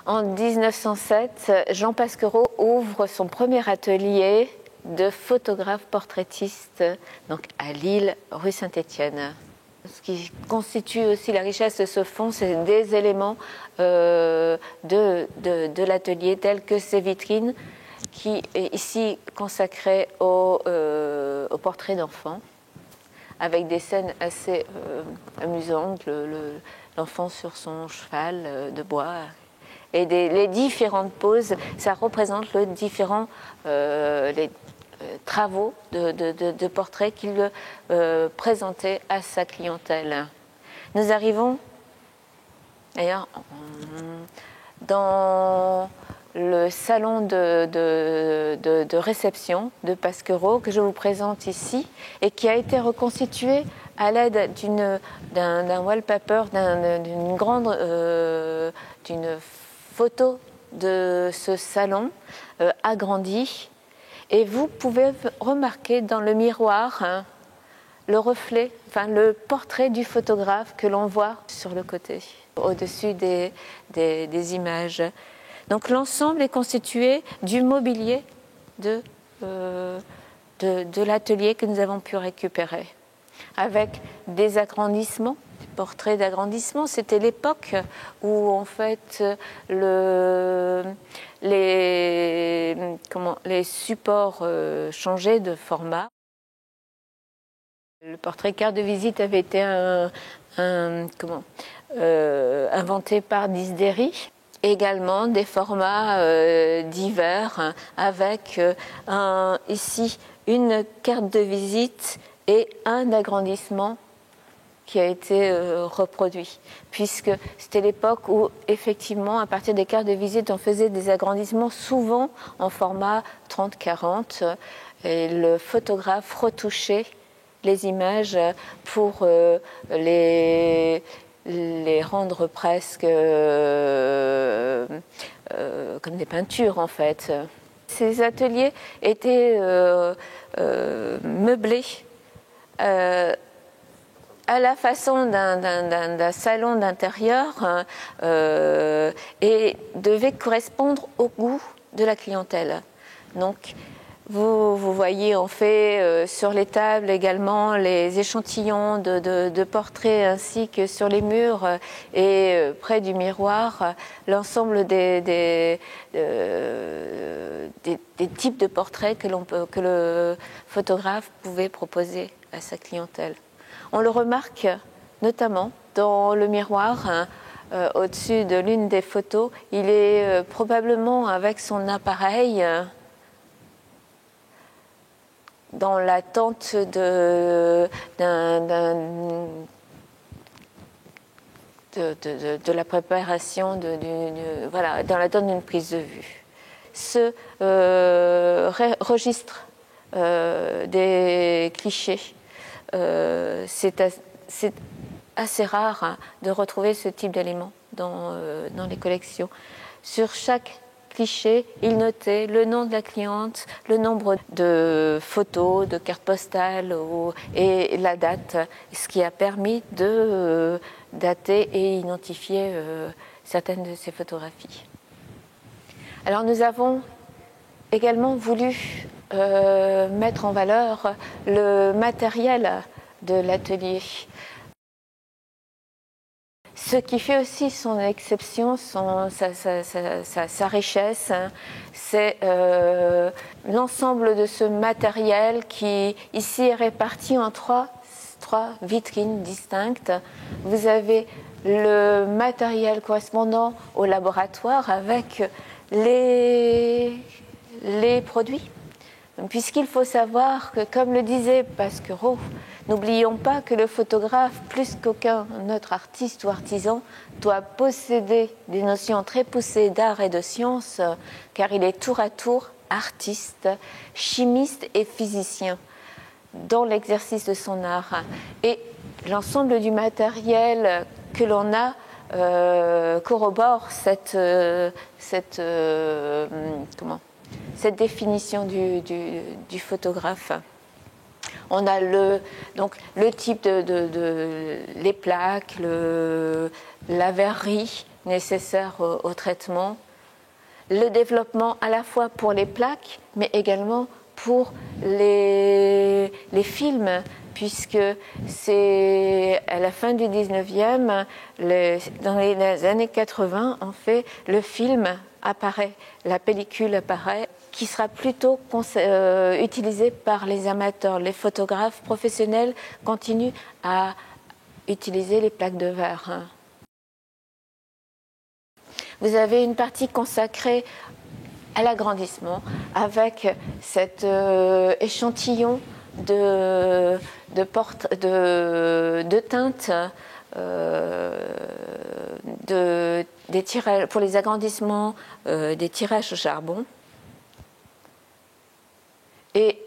En 1907, Jean Pasquereau ouvre son premier atelier de photographe portraitiste donc à Lille, rue Saint-Étienne. Ce qui constitue aussi la richesse de ce fonds, c'est des éléments de l'atelier, tels que ces vitrines, qui est ici consacrée au portrait d'enfants, avec des scènes assez amusantes, l'enfant sur son cheval de bois. Et les différentes poses, ça représente les travaux de portraits qu'il présentait à sa clientèle. Nous arrivons d'ailleurs dans le salon de réception de Pasquereau que je vous présente ici et qui a été reconstitué à l'aide d'un wallpaper, d'une photo de ce salon agrandi. Et vous pouvez remarquer dans le miroir le reflet, le portrait du photographe que l'on voit sur le côté, au-dessus des images. Donc l'ensemble est constitué du mobilier de l'atelier que nous avons pu récupérer, avec des agrandissements, des portraits d'agrandissement. C'était l'époque où en fait les supports changeaient de format. Le portrait carte de visite avait été inventé par Disdéry. Également des formats divers avec ici une carte de visite et un agrandissement qui a été reproduit, puisque c'était l'époque où effectivement à partir des cartes de visite on faisait des agrandissements souvent en format 30-40 et le photographe retouchait les images pour les rendre presque comme des peintures en fait. Ces ateliers étaient meublés à la façon d'un salon d'intérieur et devaient correspondre au goût de la clientèle. Donc, vous voyez, on fait sur les tables également les échantillons de portraits ainsi que sur les murs et près du miroir, l'ensemble des types de portraits que le photographe pouvait proposer à sa clientèle. On le remarque notamment dans le miroir. Au-dessus de l'une des photos, il est probablement avec son appareil dans l'attente de la préparation, dans l'attente d'une prise de vue. Ce registre des clichés, c'est assez rare de retrouver ce type d'éléments dans les collections. Sur chaque cliché, il notait le nom de la cliente, le nombre de photos, de cartes postales et la date, ce qui a permis de dater et identifier certaines de ces photographies. Alors nous avons également voulu mettre en valeur le matériel de l'atelier. Ce qui fait aussi son exception, sa richesse, c'est l'ensemble de ce matériel qui ici est réparti en trois vitrines distinctes. Vous avez le matériel correspondant au laboratoire avec les produits. Puisqu'il faut savoir que, comme le disait Pasquereau, n'oublions pas que le photographe, plus qu'aucun autre artiste ou artisan, doit posséder des notions très poussées d'art et de science, car il est tour à tour artiste, chimiste et physicien dans l'exercice de son art. Et l'ensemble du matériel que l'on a corrobore cette définition du photographe. On a le type les plaques, la verrerie, nécessaires au traitement, le développement à la fois pour les plaques, mais également pour les films, puisque c'est à la fin du 19e, dans les années 80, en fait, le film apparaît, la pellicule apparaît, qui sera plutôt utilisée par les amateurs. Les photographes professionnels continuent à utiliser les plaques de verre. Vous avez une partie consacrée à l'agrandissement avec cet échantillon de teintes des tirages, pour les agrandissements des tirages au charbon. Et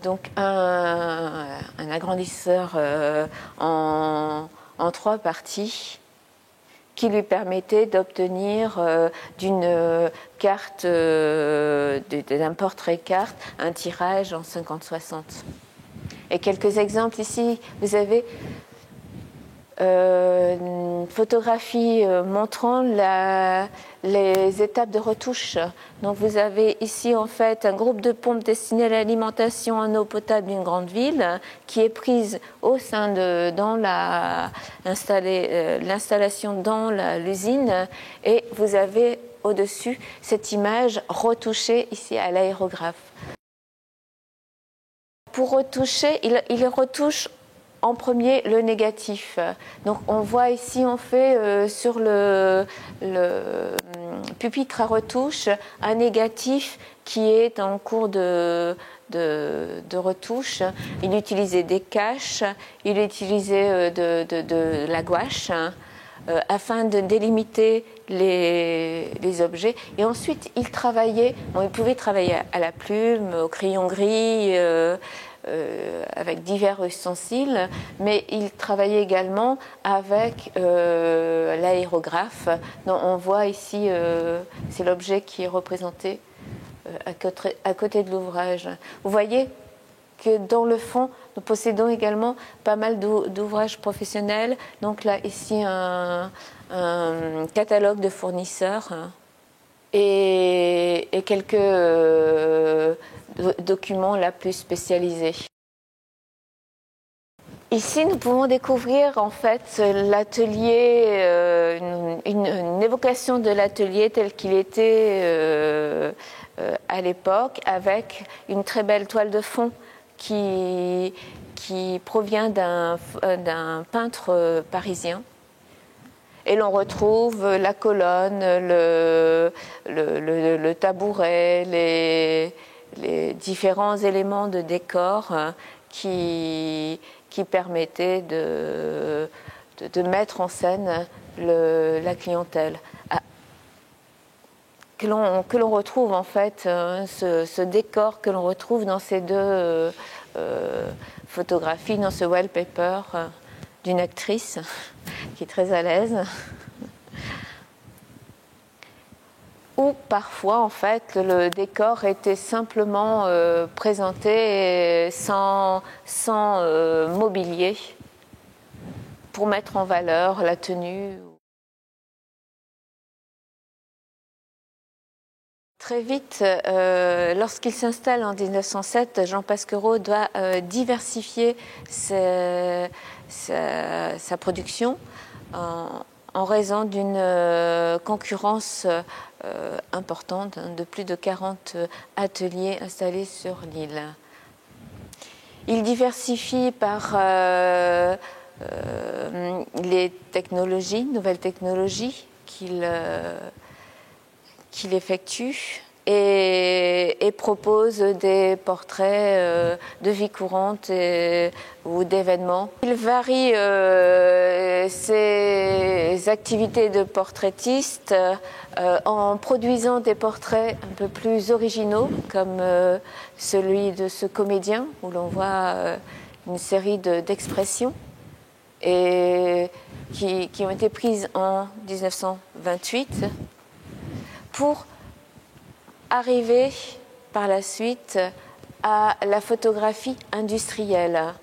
donc un agrandisseur en 3 parties qui lui permettait d'obtenir d'une carte, d'un portrait carte, un tirage en 50-60. Et quelques exemples ici, vous avez une photographie montrant les étapes de retouche. Donc vous avez ici en fait un groupe de pompes destinées à l'alimentation en eau potable d'une grande ville qui est prise au sein dans l'installation dans l'usine, et vous avez au-dessus cette image retouchée ici à l'aérographe. Pour retoucher, il retouche en premier le négatif. Donc on voit ici on fait sur le pupitre à retouche un négatif qui est en cours de retouche. Il utilisait des caches, il utilisait de la gouache afin de délimiter les objets. Et ensuite il travaillait, il pouvait travailler à la plume, au crayon gris, avec divers ustensiles, mais il travaillait également avec l'aérographe. On voit ici, c'est l'objet qui est représenté à côté de l'ouvrage. Vous voyez que dans le fond, nous possédons également pas mal d'ouvrages professionnels. Donc là, ici, un catalogue de fournisseurs et quelques documents là plus spécialisés. Ici, nous pouvons découvrir en fait l'atelier, une évocation de l'atelier tel qu'il était à l'époque, avec une très belle toile de fond qui provient d'un peintre parisien. Et l'on retrouve la colonne, le tabouret, les différents éléments de décor qui permettaient de mettre en scène la clientèle. Que l'on retrouve en fait, ce décor que l'on retrouve dans ces 2 photographies, dans ce wallpaper d'une actrice qui est très à l'aise. Ou parfois, en fait, le décor était simplement présenté sans mobilier pour mettre en valeur la tenue. Très vite, lorsqu'il s'installe en 1907, Jean Pasquereau doit diversifier sa production en raison d'une concurrence importante de plus de 40 ateliers installés sur l'île. Il diversifie par les technologies, nouvelles technologies qu'il effectue et propose des portraits de vie courante ou d'événements. Il varie ses activités de portraitiste en produisant des portraits un peu plus originaux, comme celui de ce comédien, où l'on voit une série d'expressions et qui ont été prises en 1928, pour arriver par la suite à la photographie industrielle.